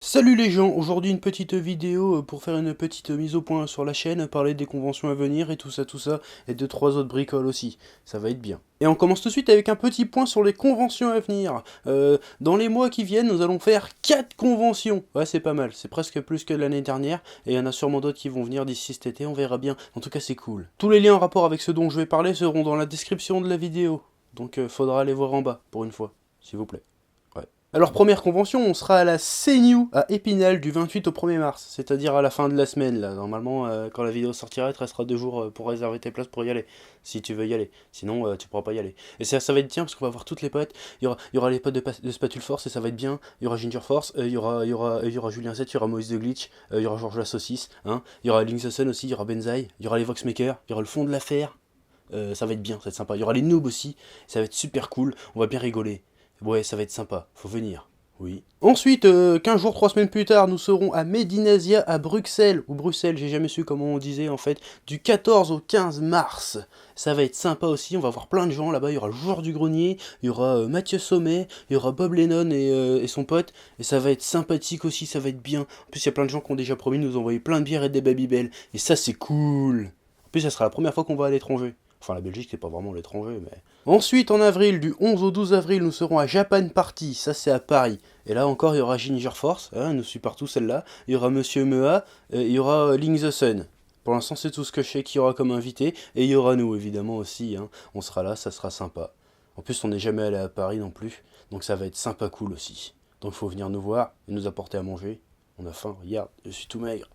Salut les gens, aujourd'hui une petite vidéo pour faire une petite mise au point sur la chaîne, parler des conventions à venir et tout ça, et deux trois autres bricoles aussi, ça va être bien. Et on commence tout de suite avec un petit point sur les conventions à venir. Dans les mois qui viennent, nous allons faire 4 conventions. Ouais, c'est pas mal, c'est presque plus que l'année dernière, et il y en a sûrement d'autres qui vont venir d'ici cet été, on verra bien. En tout cas c'est cool. Tous les liens en rapport avec ce dont je vais parler seront dans la description de la vidéo, donc faudra aller voir en bas, pour une fois, s'il vous plaît. Ouais. Alors première convention, on sera à la CNU à Épinal du 28 au 1er mars, c'est-à-dire à la fin de la semaine là. Normalement, quand la vidéo sortira, il te restera 2 jours pour réserver tes places pour y aller, si tu veux y aller. Sinon, tu pourras pas y aller. Et ça va être bien parce qu'on va voir toutes les potes. Il y aura les potes de Spatule Force et ça va être bien. Il y aura Ginger Force, il y aura Julien 7, il y aura Moïse de Glitch, il y aura Georges la Saucisse, hein. Il y aura Link the Sun aussi, il y aura Benzaï, il y aura les Voxmakers, il y aura le fond de l'affaire. Ça va être bien, ça va être sympa. Il y aura les noobs aussi, ça va être super cool, on va bien rigoler. Ouais, ça va être sympa, faut venir. Oui. Ensuite, 15 jours, 3 semaines plus tard, nous serons à Medinasia à Bruxelles, ou Bruxelles, j'ai jamais su comment on disait en fait, du 14 au 15 mars. Ça va être sympa aussi, on va voir plein de gens là-bas, il y aura le joueur du grenier, il y aura Mathieu Sommet, il y aura Bob Lennon et son pote, et ça va être sympathique aussi, ça va être bien. En plus, il y a plein de gens qui ont déjà promis de nous envoyer plein de bières et des Babybel, et ça c'est cool. En plus, ça sera la première fois qu'on va à l'étranger. Enfin, la Belgique, c'est pas vraiment l'étranger, mais... Ensuite, en avril, du 11 au 12 avril, nous serons à Japan Party, ça c'est à Paris. Et là encore, il y aura Ginger Force, hein, nous suit partout celle-là. Il y aura Monsieur Mea, il y aura Link the Sun. Pour l'instant, c'est tout ce que je sais qu'il y aura comme invité. Et il y aura nous, évidemment, aussi. Hein. On sera là, ça sera sympa. En plus, on n'est jamais allé à Paris non plus, donc ça va être sympa cool aussi. Donc il faut venir nous voir et nous apporter à manger. On a faim, regarde, je suis tout maigre.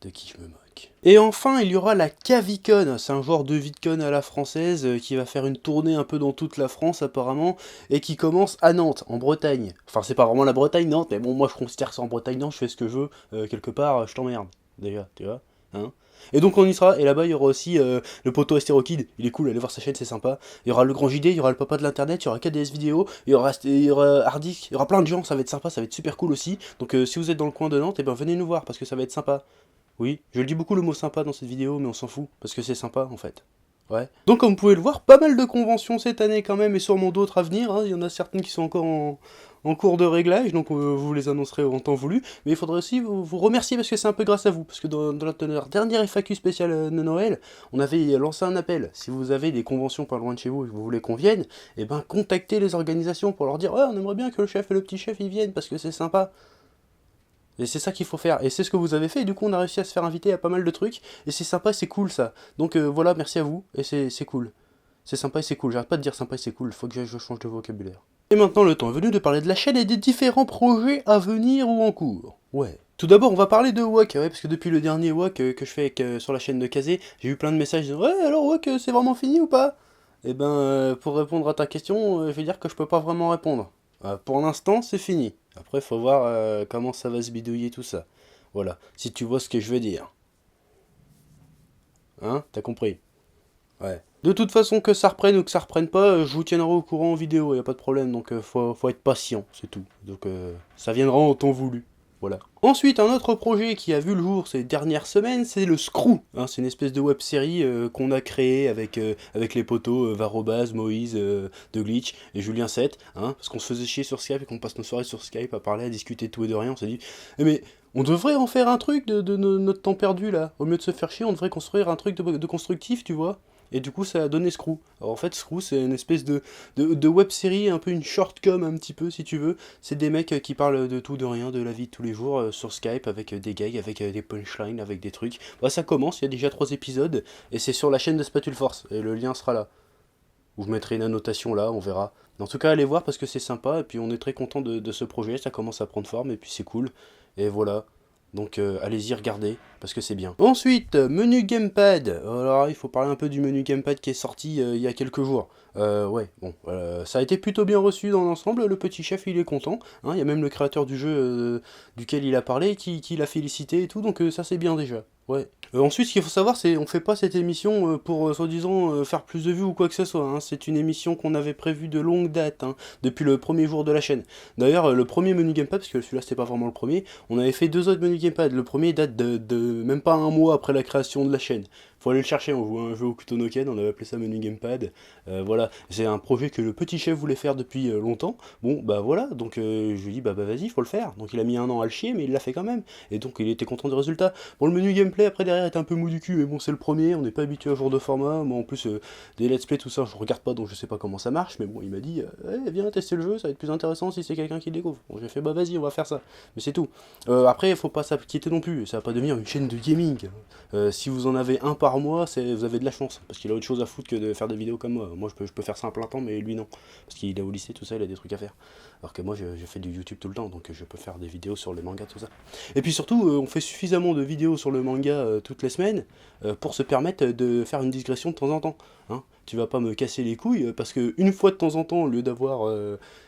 De qui je me moque. Et enfin, il y aura la Cavicon, c'est un genre de VidCon à la française qui va faire une tournée un peu dans toute la France apparemment, et qui commence à Nantes, en Bretagne. Enfin, c'est pas vraiment la Bretagne, Nantes, mais bon, moi je considère ça en Bretagne, non, je fais ce que je veux, quelque part, je t'emmerde, déjà, tu vois, hein. Et donc on y sera, et là-bas il y aura aussi le poteau Astérokid, il est cool, allez voir sa chaîne, c'est sympa. Il y aura le grand JD, il y aura le papa de l'internet, il y aura KDS vidéo, il y aura Hardisk, il y aura plein de gens, ça va être sympa, ça va être super cool aussi. Donc si vous êtes dans le coin de Nantes, et ben venez nous voir, parce que ça va être sympa. Oui, je le dis beaucoup le mot sympa dans cette vidéo, mais on s'en fout, parce que c'est sympa en fait. Ouais. Donc comme vous pouvez le voir, pas mal de conventions cette année quand même, et sûrement d'autres à venir, hein. Il y en a certaines qui sont encore en cours de réglage, donc vous les annoncerez en temps voulu. Mais il faudrait aussi vous remercier, parce que c'est un peu grâce à vous, parce que dans notre dernière FAQ spéciale de Noël, on avait lancé un appel. Si vous avez des conventions pas loin de chez vous et que vous voulez qu'on vienne, et ben contactez les organisations pour leur dire « Ouais, on aimerait bien que le chef et le petit chef y viennent, parce que c'est sympa ». Et c'est ça qu'il faut faire, et c'est ce que vous avez fait, et du coup on a réussi à se faire inviter à pas mal de trucs, et c'est sympa et c'est cool ça. Donc voilà, merci à vous, et c'est cool. C'est sympa et c'est cool, j'arrête pas de dire sympa et c'est cool, faut que je change de vocabulaire. Et maintenant le temps est venu de parler de la chaîne et des différents projets à venir ou en cours. Ouais. Tout d'abord on va parler de WAC, ouais, parce que depuis le dernier WAC que je fais sur la chaîne de Kazé, j'ai eu plein de messages de ouais alors WAC c'est vraiment fini ou pas? Et ben pour répondre à ta question, je vais dire que je peux pas vraiment répondre. Pour l'instant, c'est fini. Après, faut voir comment ça va se bidouiller tout ça. Voilà, si tu vois ce que je veux dire. Hein? T'as compris? Ouais. De toute façon, que ça reprenne ou que ça reprenne pas, je vous tiendrai au courant en vidéo, y a pas de problème, donc faut être patient, c'est tout. Donc ça viendra en temps voulu. Voilà. Ensuite, un autre projet qui a vu le jour ces dernières semaines, c'est le Screw. Hein, c'est une espèce de web série qu'on a créée avec les potos Varobaz, Moïse, De Glitch et Julien 7. Hein, parce qu'on se faisait chier sur Skype et qu'on passe nos soirées sur Skype à parler, à discuter de tout et de rien. On s'est dit, eh mais on devrait en faire un truc de notre temps perdu là. Au lieu de se faire chier, on devrait construire un truc de constructif, tu vois. Et du coup, ça a donné Screw. Alors en fait, Screw, c'est une espèce de web série, un peu une shortcom, un petit peu, si tu veux. C'est des mecs qui parlent de tout, de rien, de la vie de tous les jours, sur Skype, avec des gags, avec des punchlines, avec des trucs. Bah, ça commence, il y a déjà 3 épisodes, et c'est sur la chaîne de Spatule Force, et le lien sera là. Ou je mettrai une annotation là, on verra. En tout cas, allez voir parce que c'est sympa, et puis on est très content de ce projet, ça commence à prendre forme, et puis c'est cool. Et voilà. Donc allez-y, regardez, parce que c'est bien. Ensuite, menu gamepad. Alors il faut parler un peu du menu gamepad qui est sorti il y a quelques jours. Ouais, bon, ça a été plutôt bien reçu dans l'ensemble, le petit chef il est content. Hein, il y a même le créateur du jeu duquel il a parlé qui l'a félicité et tout, donc ça c'est bien déjà. Ouais. Ensuite, ce qu'il faut savoir, c'est on fait pas cette émission pour soi-disant faire plus de vues ou quoi que ce soit. Hein. C'est une émission qu'on avait prévue de longue date, hein, depuis le premier jour de la chaîne. D'ailleurs, le premier menu gamepad, parce que celui-là c'était pas vraiment le premier, on avait fait 2 autres menus gamepad. Le premier date de même pas un mois après la création de la chaîne. faut aller le chercher, on voit un jeu au Kutonoken, on avait appelé ça Menu Gamepad, voilà, c'est un projet que le petit chef voulait faire depuis longtemps, bon bah voilà, donc je lui dis bah vas-y, faut le faire, donc il a mis un an à le chier, mais il l'a fait quand même, et donc il était content du résultat. Bon, le menu gameplay après derrière est un peu mou du cul, mais bon c'est le premier, on n'est pas habitué à ce genre de format, moi en plus des let's play tout ça je regarde pas, donc je sais pas comment ça marche, mais bon il m'a dit, viens tester le jeu, ça va être plus intéressant si c'est quelqu'un qui le découvre, bon j'ai fait bah vas-y on va faire ça, mais c'est tout. Après il faut pas s'inquiéter non plus, ça va pas devenir une chaîne de gaming. Si vous en avez un par mois, vous avez de la chance, parce qu'il a autre chose à foutre que de faire des vidéos comme moi. Moi je peux faire ça un plein temps, mais lui non, parce qu'il est au lycée, tout ça, il a des trucs à faire. Alors que moi je fais du YouTube tout le temps, donc je peux faire des vidéos sur les mangas, tout ça. Et puis surtout, on fait suffisamment de vidéos sur le manga toutes les semaines pour se permettre de faire une digression de temps en temps. Hein. Tu vas pas me casser les couilles, parce que une fois de temps en temps, au lieu d'avoir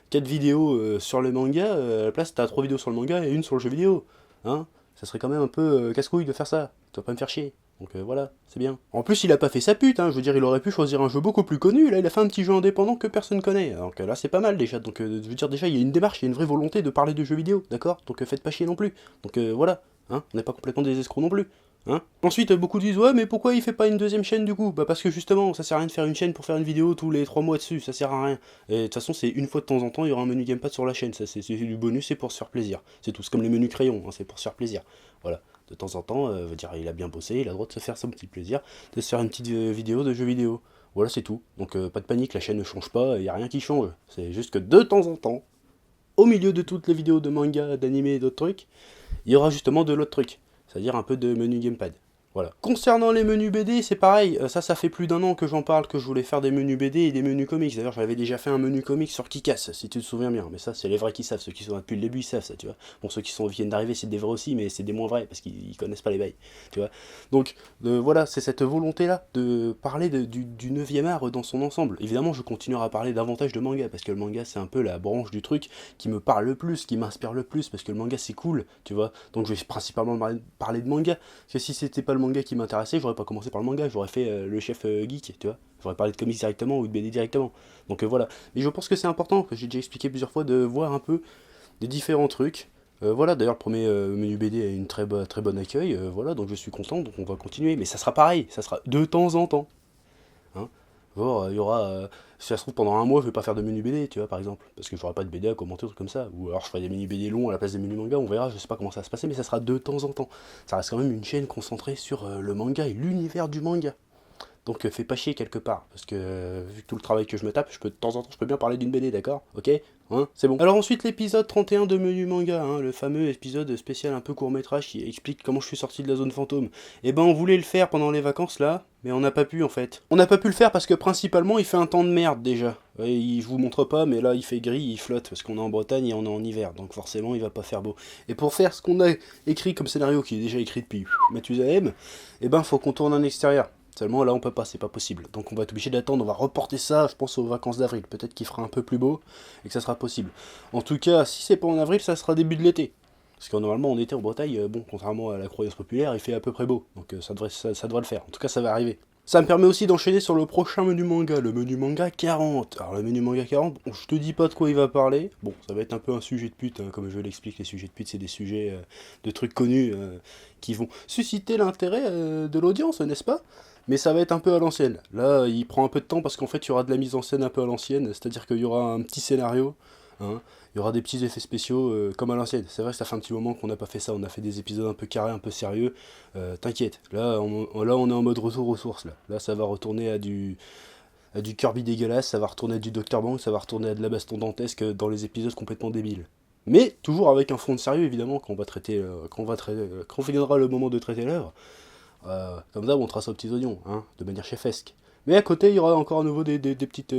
4 vidéos sur le manga, à la place t'as 3 vidéos sur le manga et une sur le jeu vidéo. Hein. Ça serait quand même un peu casse-couille de faire ça. Tu vas pas me faire chier. Donc voilà, c'est bien. En plus, il a pas fait sa pute, hein. Je veux dire, il aurait pu choisir un jeu beaucoup plus connu. Là, il a fait un petit jeu indépendant que personne connaît. Donc là, c'est pas mal déjà. Donc je veux dire, déjà, il y a une démarche, il y a une vraie volonté de parler de jeux vidéo, d'accord. Donc faites pas chier non plus. Donc voilà, hein. On n'est pas complètement des escrocs non plus. Hein. Ensuite, beaucoup disent ouais, mais pourquoi il fait pas une deuxième chaîne du coup? Bah parce que justement, ça sert à rien de faire une chaîne pour faire une vidéo tous les 3 mois dessus, ça sert à rien. Et de toute façon, c'est une fois de temps en temps, il y aura un menu gamepad sur la chaîne, ça c'est du bonus, c'est pour se faire plaisir. C'est tout, c'est comme les menus crayons, hein, c'est pour se faire plaisir. Voilà, de temps en temps, veut dire il a bien bossé, il a le droit de se faire son petit plaisir, de se faire une petite vidéo de jeu vidéo. Voilà, c'est tout. Donc pas de panique, la chaîne ne change pas, il n'y a rien qui change. C'est juste que de temps en temps, au milieu de toutes les vidéos de manga, d'anime et d'autres trucs, il y aura justement de l'autre truc, c'est-à-dire un peu de menu gamepad. Voilà. Concernant les menus BD, c'est pareil, ça fait plus d'un an que j'en parle, que je voulais faire des menus BD et des menus comics. D'ailleurs, j'avais déjà fait un menu comics sur Kick-Ass, si tu te souviens bien. Mais ça, c'est les vrais qui savent, ceux qui sont là depuis le début, ils savent ça, tu vois. Bon, ceux qui viennent d'arriver, c'est des vrais aussi, mais c'est des moins vrais, parce qu'ils connaissent pas les bails, tu vois. Donc, voilà, c'est cette volonté-là de parler du 9e art dans son ensemble. Évidemment, je continuerai à parler davantage de manga, parce que le manga, c'est un peu la branche du truc qui me parle le plus, qui m'inspire le plus, parce que le manga, c'est cool, tu vois. Donc, je vais principalement parler de manga, parce que si c'était pas le manga qui m'intéressait, j'aurais pas commencé par le manga, j'aurais fait le chef geek, tu vois. J'aurais parlé de comics directement ou de BD directement. Donc voilà. Mais je pense que c'est important, que j'ai déjà expliqué plusieurs fois, de voir un peu des différents trucs. Voilà, d'ailleurs le premier menu BD a une très bon accueil, voilà, donc je suis content, donc on va continuer. Mais ça sera pareil, ça sera de temps en temps. Hein. Il y aura, si ça se trouve pendant un mois, je vais pas faire de menu BD, tu vois, par exemple, parce que j'aurai pas de BD à commenter, ou trucs comme ça. Ou alors je ferai des menu BD longs à la place des menus manga, on verra, je sais pas comment ça va se passer, mais ça sera de temps en temps. Ça reste quand même une chaîne concentrée sur le manga et l'univers du manga. Donc fais pas chier quelque part, parce que vu tout le travail que je me tape, de temps en temps je peux bien parler d'une BD, d'accord? Ok? Hein? C'est bon. Alors ensuite l'épisode 31 de Menu Manga, hein, le fameux épisode spécial un peu court-métrage qui explique comment je suis sorti de la zone fantôme. Eh ben on voulait le faire pendant les vacances là, mais on n'a pas pu en fait. On n'a pas pu le faire parce que principalement il fait un temps de merde déjà. Ouais, je vous montre pas, mais là il fait gris, il flotte, parce qu'on est en Bretagne et on est en hiver, donc forcément il va pas faire beau. Et pour faire ce qu'on a écrit comme scénario, qui est déjà écrit depuis Mathusalem, eh ben faut qu'on tourne en extérieur. Seulement là on peut pas, c'est pas possible. Donc on va être obligé d'attendre, on va reporter ça, je pense aux vacances d'avril. Peut-être qu'il fera un peu plus beau et que ça sera possible. En tout cas, si c'est pas en avril, ça sera début de l'été. Parce que normalement en été en Bretagne, bon, contrairement à la croyance populaire, il fait à peu près beau. Donc ça devrait le faire. En tout cas ça va arriver. Ça me permet aussi d'enchaîner sur le prochain menu manga, le menu manga 40. Alors le menu manga 40, bon, je te dis pas de quoi il va parler. Bon, ça va être un peu un sujet de pute, hein, comme je l'explique, les sujets de pute c'est des sujets de trucs connus qui vont susciter l'intérêt de l'audience, n'est-ce pas? Mais ça va être un peu à l'ancienne. Là, il prend un peu de temps parce qu'en fait, il y aura de la mise en scène un peu à l'ancienne, c'est-à-dire qu'il y aura un petit scénario, hein, il y aura des petits effets spéciaux comme à l'ancienne. C'est vrai que ça fait un petit moment qu'on n'a pas fait ça, on a fait des épisodes un peu carrés, un peu sérieux. T'inquiète, là on est en mode retour aux sources. Là ça va retourner à du Kirby dégueulasse, ça va retourner à du Dr. Bank, ça va retourner à de la baston dantesque dans les épisodes complètement débiles. Mais toujours avec un fond de sérieux évidemment quand on viendra le moment de traiter l'œuvre. Comme ça, on trace aux petits oignons, hein, de manière chefesque. Mais à côté, il y aura encore à nouveau des petites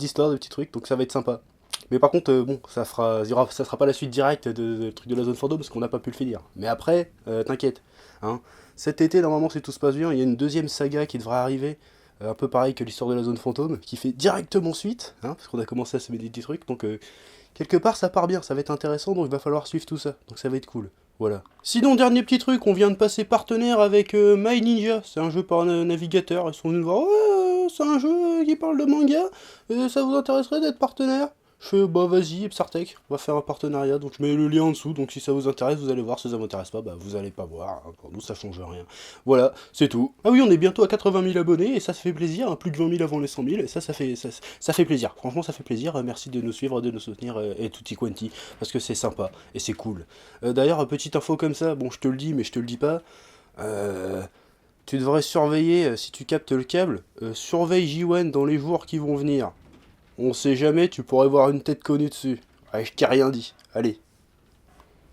histoires, des petits trucs, donc ça va être sympa. Mais par contre, bon, ça sera pas la suite directe de truc de la zone fantôme, parce qu'on n'a pas pu le finir. Mais après, t'inquiète. Hein. Cet été, normalement, si tout se passe bien, il y a une deuxième saga qui devrait arriver, un peu pareil que l'histoire de la zone fantôme, qui fait directement suite, hein, parce qu'on a commencé à se mettre des petits trucs, donc quelque part ça part bien, ça va être intéressant, donc il va falloir suivre tout ça, donc ça va être cool. Voilà. Sinon, dernier petit truc, on vient de passer partenaire avec My Ninja, c'est un jeu par navigateur, ils sont venus nous voir, ouais, c'est un jeu qui parle de manga, ça vous intéresserait d'être partenaire? Je fais, bah vas-y, Psartech, on va faire un partenariat, donc je mets le lien en dessous, donc si ça vous intéresse, vous allez voir, si ça vous intéresse pas, bah vous allez pas voir, hein. Pour nous ça change rien. Voilà, c'est tout. Ah oui, on est bientôt à 80 000 abonnés, et ça fait plaisir, hein, plus de 20 000 avant les 100 000, et ça fait plaisir, franchement ça fait plaisir, merci de nous suivre, de nous soutenir, et tutti quanti, parce que c'est sympa, et c'est cool. D'ailleurs, petite info comme ça, bon je te le dis, mais je te le dis pas, tu devrais surveiller, si tu captes le câble, surveille J1 dans les jours qui vont venir. On sait jamais, tu pourrais voir une tête connue dessus. Ouais, je t'ai rien dit. Allez,